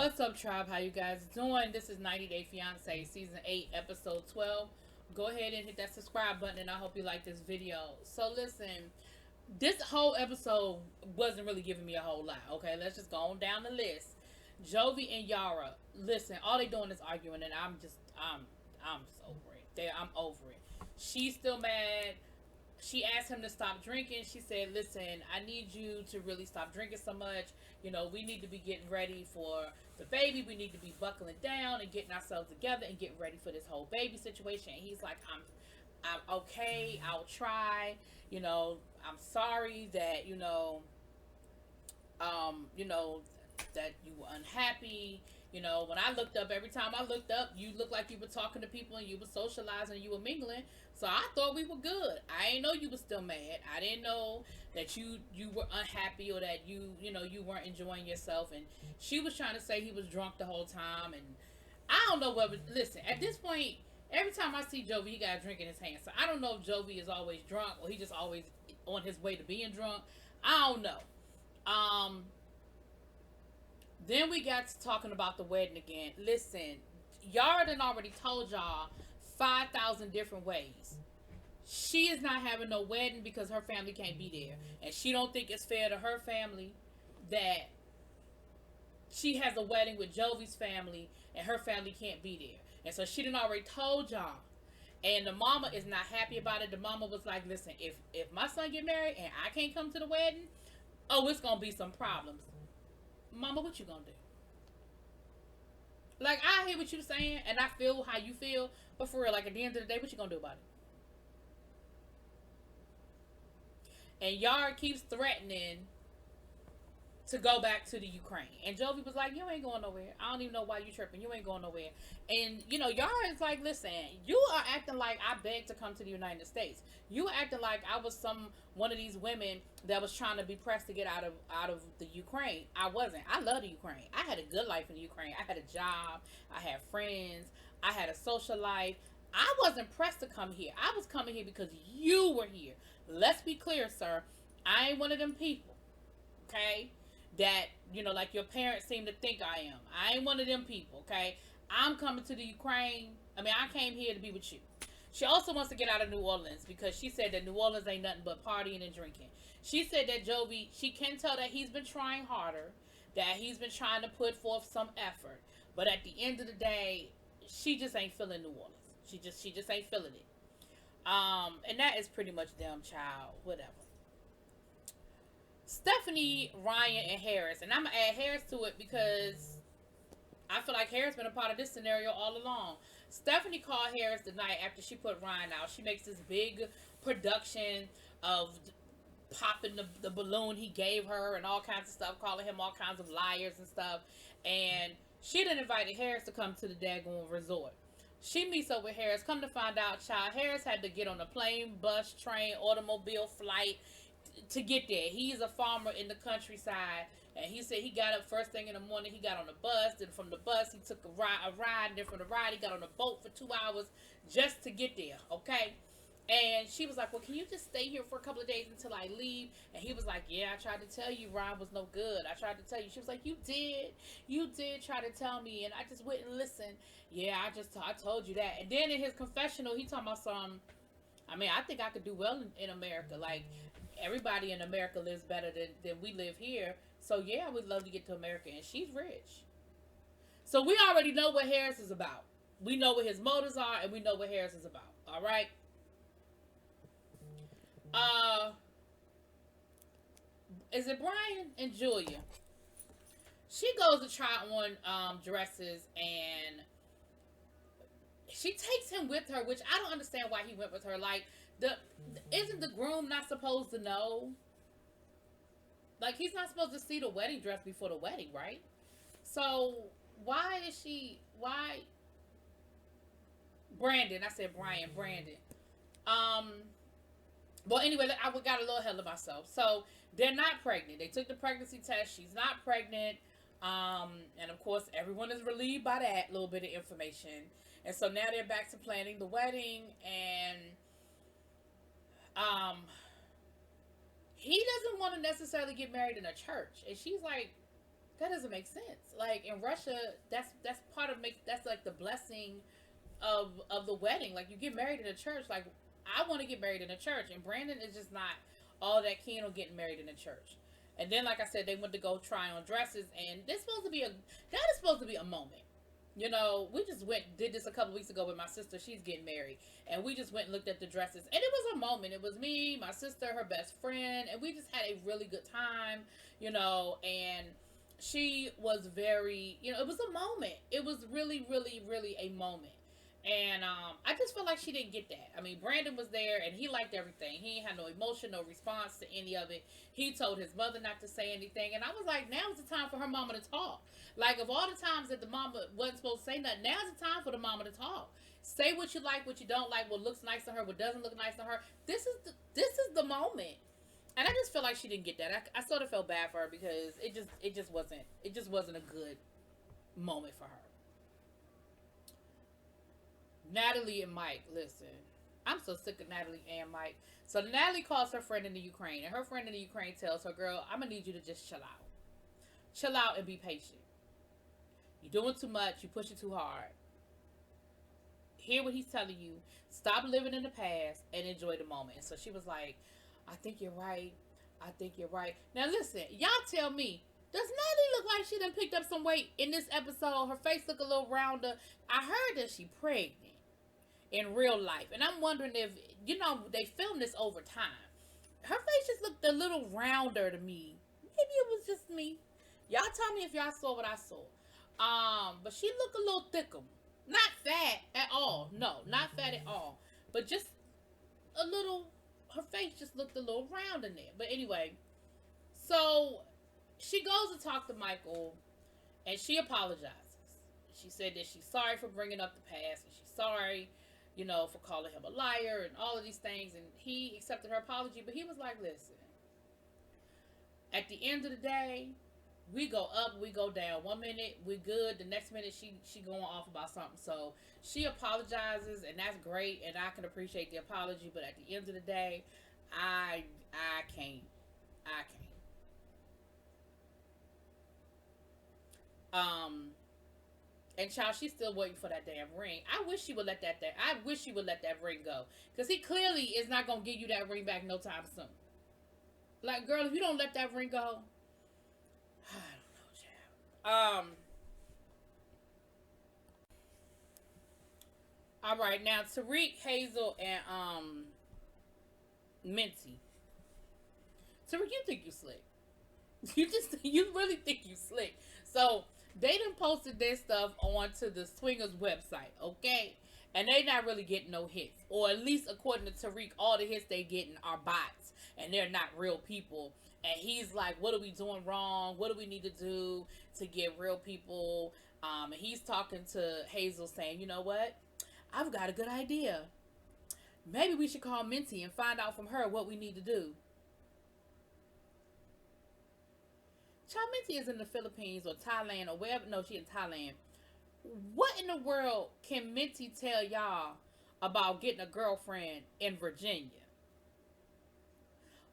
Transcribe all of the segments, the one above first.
What's up, tribe? How you guys doing? This is 90 Day Fiancé, Season 8, Episode 12. Go ahead and hit that subscribe button, and I hope you like this video. So, listen, this whole episode wasn't really giving me a whole lot, okay? Let's just go on down the list. Jovi and Yara, listen, all they doing is arguing, and I'm just over it. I'm over it. She's still mad. She asked him to stop drinking. She said, listen, I need you to really stop drinking so much. You know, we need to be getting ready for the baby. We need to be buckling down and getting ourselves together and getting ready for this whole baby situation. And he's like, I'm okay. I'll try. You know, I'm sorry that, that you were unhappy. You know, when I looked up, every time I looked up, you looked like you were talking to people and you were socializing and you were mingling. So I thought we were good. I didn't know you were still mad. I didn't know that you were unhappy or that you weren't enjoying yourself. And she was trying to say he was drunk the whole time. And I don't know whether, listen, at this point, every time I see Jovi, he got a drink in his hand. So I don't know if Jovi is always drunk or he just always on his way to being drunk. I don't know. Then we got to talking about the wedding again. Listen, Yara done already told y'all 5,000 different ways. She is not having no wedding because her family can't be there. And she don't think it's fair to her family that she has a wedding with Jovi's family and her family can't be there. And so she done already told y'all. And the mama is not happy about it. The mama was like, listen, if my son get married and I can't come to the wedding, oh, it's going to be some problems. Mama, what you gonna do? Like, I hear what you're saying, and I feel how you feel, but for real, like, at the end of the day, what you gonna do about it? And Yara keeps threatening to go back to the Ukraine. And Jovi was like, you ain't going nowhere. I don't even know why you tripping. You ain't going nowhere. And, Yara is like, listen, you are acting like I begged to come to the United States. You are acting like I was one of these women that was trying to be pressed to get out of the Ukraine. I wasn't. I love the Ukraine. I had a good life in the Ukraine. I had a job. I had friends. I had a social life. I wasn't pressed to come here. I was coming here because you were here. Let's be clear, sir. I ain't one of them people. Okay? That, like your parents seem to think I am. I ain't one of them people, okay? I'm coming to the Ukraine. I came here to be with you. She also wants to get out of New Orleans because she said that New Orleans ain't nothing but partying and drinking. She said that Jovi, she can tell that he's been trying harder, that he's been trying to put forth some effort. But at the end of the day, she just ain't feeling New Orleans. She just ain't feeling it. And that is pretty much them, child. Whatever. Stephanie, Ryan, and Harris. And I'm going to add Harris to it because I feel like Harris been a part of this scenario all along. Stephanie called Harris the night after she put Ryan out. She makes this big production of popping the balloon he gave her and all kinds of stuff, calling him all kinds of liars and stuff. And she done invited Harris to come to the daggone resort. She meets up with Harris. Come to find out, child, Harris had to get on a plane, bus, train, automobile, flight to get there. He's a farmer in the countryside, and he said he got up first thing in the morning. He got on the bus, then from the bus he took a ride, and then from the ride he got on a boat for 2 hours just to get there. Okay. And she was like, well, can you just stay here for a couple of days until I leave? And he was like, yeah, I tried to tell you Ryan was no good. I tried to tell you. She was like, you did try to tell me, and I just wouldn't listen. Yeah, I told you that. And then in his confessional, he talking about some, I think I could do well in America. Like, everybody in America lives better than we live here. So, yeah, I would love to get to America. And she's rich. So, we already know what Harris is about. We know what his motives are, and we know what Harris is about. All right? Is it Brian and Julia? She goes to try on dresses, and she takes him with her, which I don't understand why he went with her. Like, isn't the groom not supposed to know? Like, he's not supposed to see the wedding dress before the wedding, right? So why Brandon, I said Brian, Brandon. Well, anyway, I got a little ahead of myself. So they're not pregnant. They took the pregnancy test. She's not pregnant. And of course, everyone is relieved by that little bit of information. And so now they're back to planning the wedding, and he doesn't want to necessarily get married in a church. And she's like, That doesn't make sense. Like in Russia, that's part of makes that's like the blessing of the wedding. Like you get married in a church. Like I want to get married in a church, and Brandon is just not all that keen on getting married in a church. And then, like I said, they went to go try on dresses, and this supposed to be a that is supposed to be a moment. You know, we just went did this a couple weeks ago with my sister. She's getting married, and we just went and looked at the dresses, and it was a moment. It was me, my sister, her best friend, and we just had a really good time. You know, and she was very, you know, it was a moment. It was really, really, really a moment. And I just feel like she didn't get that. I mean, Brandon was there and he liked everything. He ain't had no emotion, no response to any of it. He told his mother not to say anything. And I was like, now's the time for her mama to talk. Like, of all the times that the mama wasn't supposed to say nothing, now's the time for the mama to talk. Say what you like, what you don't like, what looks nice to her, what doesn't look nice to her. This is the moment. And I just feel like she didn't get that. I sort of felt bad for her because it just wasn't a good moment for her. Natalie and Mike, listen. I'm so sick of Natalie and Mike. So Natalie calls her friend in the Ukraine, and her friend in the Ukraine tells her, girl, I'm gonna need you to just chill out. Chill out and be patient. You're doing too much, you're pushing too hard. Hear what he's telling you. Stop living in the past and enjoy the moment. And so she was like, I think you're right. I think you're right. Now listen, y'all tell me, does Natalie look like she done picked up some weight in this episode? Her face look a little rounder. I heard that she pregnant in real life. And I'm wondering if, you know, they filmed this over time. Her face just looked a little rounder to me. Maybe it was just me. Y'all tell me if y'all saw what I saw. But she looked a little thicker. Not fat at all. No, not fat at all. But just a little, her face just looked a little round in there. But anyway, so she goes to talk to Michael and she apologizes. She said that she's sorry for bringing up the past and she's sorry, you know, for calling him a liar and all of these things. And he accepted her apology, but he was like, listen, at the end of the day, we go up, we go down. 1 minute we good, the next minute she going off about something. So she apologizes, and that's great, and I can appreciate the apology. But at the end of the day, I can't. And child, she's still waiting for that damn ring. I wish she would let that ring go, because he clearly is not gonna give you that ring back no time soon. Like, girl, if you don't let that ring go, I don't know, child. All right, now Tariq, Hazel, and Minty. Tariq, you think you slick? You really think you slick? So they done posted their stuff onto the Swingers website, okay? And they not really getting no hits, or at least according to Tariq, all the hits they getting are bots, and they're not real people. And he's like, what are we doing wrong? What do we need to do to get real people? And he's talking to Hazel saying, you know what? I've got a good idea. Maybe we should call Minty and find out from her what we need to do. Child, Minty is in the Philippines or Thailand or wherever. No, she in Thailand. What in the world can Minty tell y'all about getting a girlfriend in Virginia?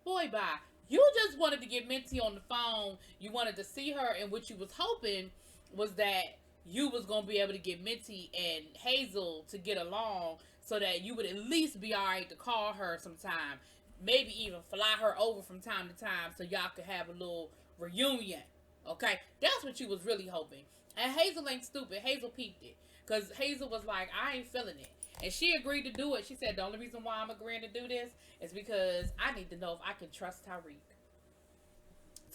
Boy, bye. You just wanted to get Minty on the phone. You wanted to see her, and what you was hoping was that you was going to be able to get Minty and Hazel to get along so that you would at least be alright to call her sometime. Maybe even fly her over from time to time so y'all could have a little reunion. Okay? That's what you was really hoping. And Hazel ain't stupid. Hazel peeped it. Because Hazel was like, I ain't feeling it. And she agreed to do it. She said, the only reason why I'm agreeing to do this is because I need to know if I can trust Tariq.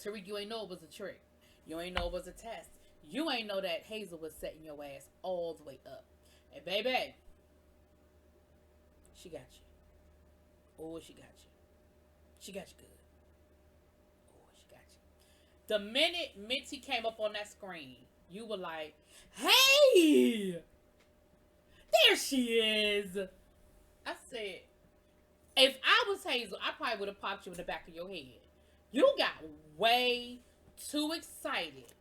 Tariq, you ain't know it was a trick. You ain't know it was a test. You ain't know that Hazel was setting your ass all the way up. And baby, she got you. Oh, she got you. She got you good. Oh, she got you. The minute Minty came up on that screen, you were like, hey! There she is. I said, if I was Hazel, I probably would have popped you in the back of your head. You got way too excited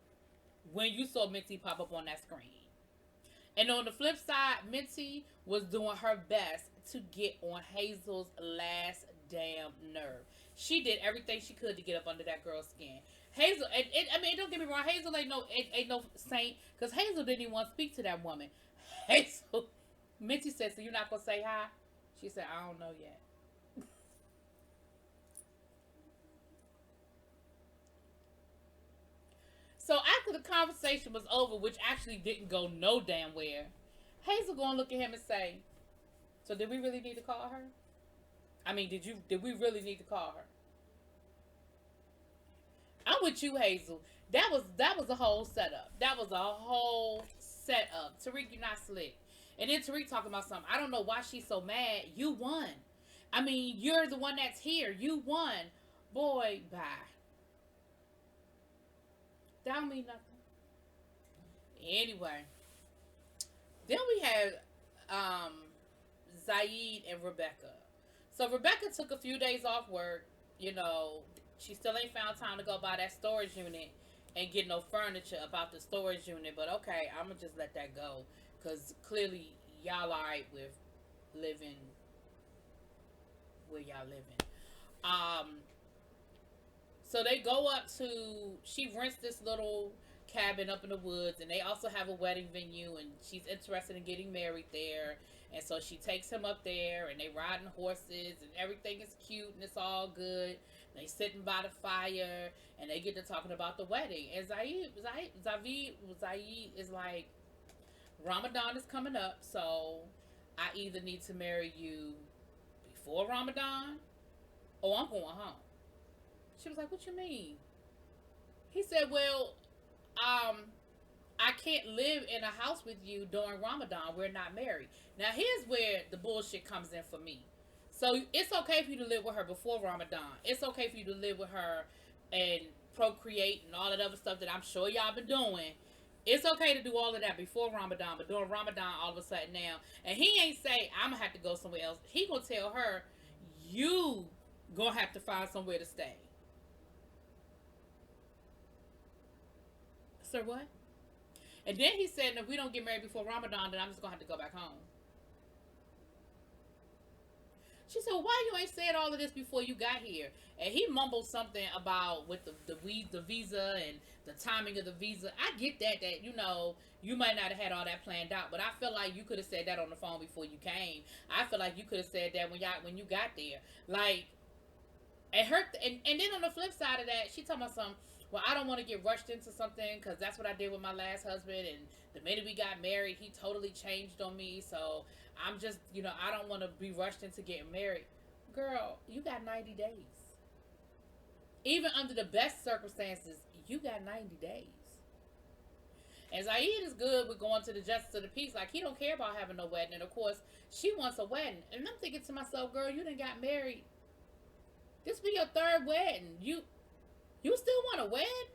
when you saw Minty pop up on that screen. And on the flip side, Minty was doing her best to get on Hazel's last damn nerve. She did everything she could to get up under that girl's skin. Hazel, I mean, don't get me wrong. Hazel ain't no saint, because Hazel didn't even want to speak to that woman. Hazel, Minty said, "So you're not gonna say hi?" She said, "I don't know yet." So after the conversation was over, which actually didn't go no damn where, Hazel gonna look at him and say, "So did we really need to call her? I mean, did we really need to call her?" I'm with you, Hazel. That was a whole setup. That was a whole setup. Tariq, you're not slick. And then Tariq talking about something. I don't know why she's so mad. You won. I mean, you're the one that's here. You won. Boy, bye. That don't mean nothing. Anyway, then we had um, Zaid and Rebecca. So Rebecca took a few days off work. You know, she still ain't found time to go buy that storage unit and get no furniture about the storage unit. But okay, I'm gonna just let that go, because clearly y'all alright with living where y'all living. Um, so they go up to, she rents this little cabin up in the woods, and they also have a wedding venue, and she's interested in getting married there. And so she takes him up there, and they riding horses, and everything is cute, and it's all good. They sitting by the fire, and they get to talking about the wedding. And Zaid is like, Ramadan is coming up, so I either need to marry you before Ramadan, or I'm going home. She was like, "What you mean?" He said, "Well, I can't live in a house with you during Ramadan. We're not married." Now, here's where the bullshit comes in for me. So, it's okay for you to live with her before Ramadan. It's okay for you to live with her and procreate and all that other stuff that I'm sure y'all been doing. It's okay to do all of that before Ramadan, but during Ramadan, all of a sudden now, and he ain't say, "I'm going to have to go somewhere else." He going to tell her, "You going to have to find somewhere to stay." Sir, what? And then he said, "If we don't get married before Ramadan, then I'm just going to have to go back home." She said, "Well, why you ain't said all of this before you got here?" And he mumbled something about with the visa and the timing of the visa. I get that you might not have had all that planned out, but I feel like you could have said that on the phone before you came. I feel like you could have said that when you got there. Like, and her and then on the flip side of that, she talking about something. "Well, I don't want to get rushed into something, because that's what I did with my last husband, and the minute we got married, he totally changed on me. So I'm just, I don't want to be rushed into getting married." Girl, you got 90 days. Even under the best circumstances, you got 90 days. And Zaid is good with going to the justice of the peace. Like, he don't care about having no wedding. And of course, she wants a wedding. And I'm thinking to myself, girl, you done got married. This be your third wedding. You still want a wedding?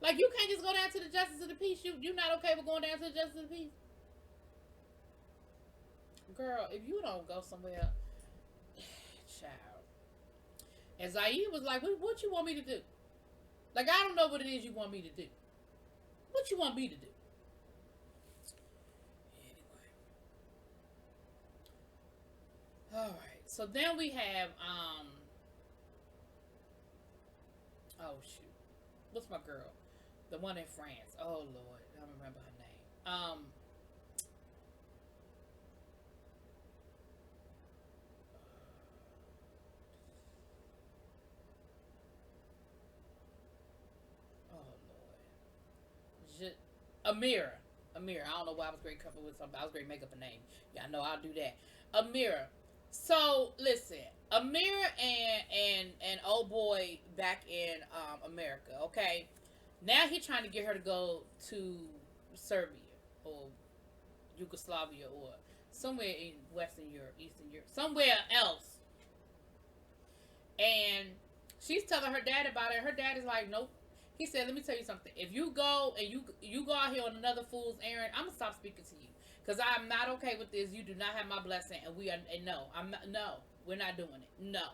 Like, you can't just go down to the justice of the peace. You not okay with going down to the justice of the peace? Girl, if you don't go somewhere, child. And Zaid was like, what you want me to do? Like, I don't know what it is you want me to do. What you want me to do? Anyway. Alright. So then we have, oh shoot. What's my girl? The one in France. Oh Lord. I don't remember her name. Oh Lord. Amira. Amira. I don't know why I was great cover with something. I was great make up a name. Yeah, I know I'll do that. Amira. So listen, Amira and old boy back in America. Okay, now he trying to get her to go to Serbia or Yugoslavia or somewhere in Western Europe, Eastern Europe, somewhere else. And she's telling her dad about it. Her dad is like, "Nope." He said, "Let me tell you something. If you go and you go out here on another fool's errand, I'm gonna stop speaking to you, because I'm not okay with this. You do not have my blessing, and no, we're not doing it. No."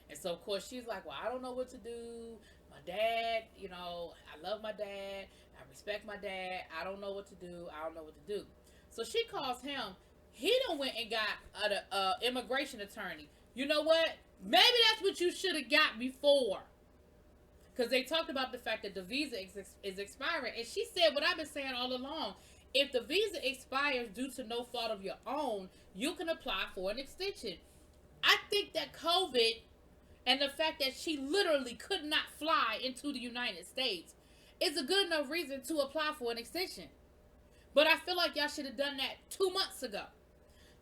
And so of course she's like, "Well, I don't know what to do. My dad, I love my dad. I respect my dad. I don't know what to do. I don't know what to do." So she calls him. He done went and got an immigration attorney. You know what? Maybe that's what you should have got before. Because they talked about the fact that the visa is expiring. And she said what I've been saying all along. If the visa expires due to no fault of your own, you can apply for an extension. I think that COVID and the fact that she literally could not fly into the United States is a good enough reason to apply for an extension. But I feel like y'all should have done that 2 months ago.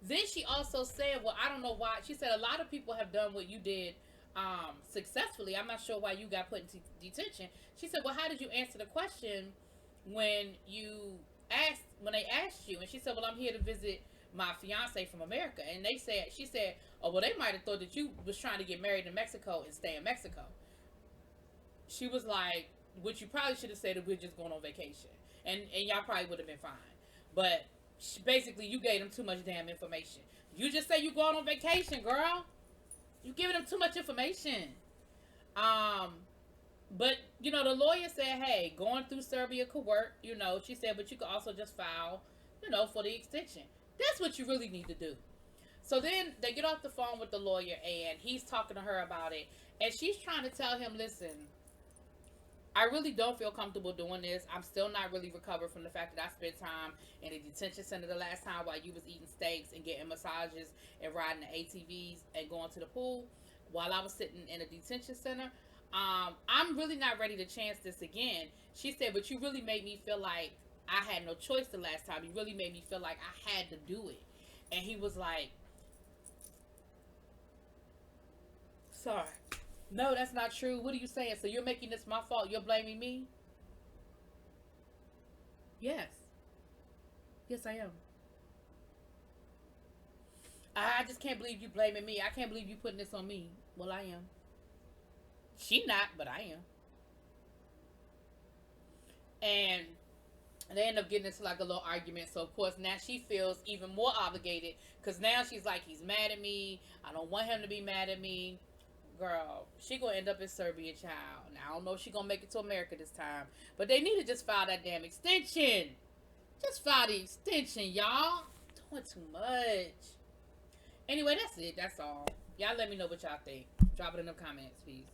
Then she also said, well, I don't know why. She said a lot of people have done what you did successfully. I'm not sure why you got put into detention. She said, well, how did you answer the question when they asked you? And she said, well, I'm here to visit my fiance from America. And she said, oh, well, they might have thought that you was trying to get married in Mexico and stay in Mexico. She was like, what you probably should have said is we're just going on vacation. And y'all probably would have been fine. But basically, you gave them too much damn information. You just say you going on vacation, girl. You giving them too much information. But, you know, the lawyer said, hey, going through Serbia could work, you know. She said, but you could also just file, you know, for the extension. That's what you really need to do. So then they get off the phone with the lawyer, and he's talking to her about it. And she's trying to tell him, listen, I really don't feel comfortable doing this. I'm still not really recovered from the fact that I spent time in a detention center the last time while you was eating steaks and getting massages and riding the ATVs and going to the pool while I was sitting in a detention center. I'm really not ready to chance this again. She said, but you really made me feel like I had no choice the last time. You really made me feel like I had to do it. And he was like, sorry. No, that's not true. What are you saying? So you're making this my fault? You're blaming me? Yes. Yes, I am. I just can't believe you blaming me. I can't believe you putting this on me. Well, I am. She not, but I am. And they end up getting into like a little argument. So, of course, now she feels even more obligated. Because now she's like, he's mad at me. I don't want him to be mad at me. Girl, she gonna end up in Serbia, child. And I don't know if she gonna make it to America this time. But they need to just file that damn extension. Just file the extension, y'all. Doing too much. Anyway, that's it. That's all. Y'all let me know what y'all think. Drop it in the comments, please.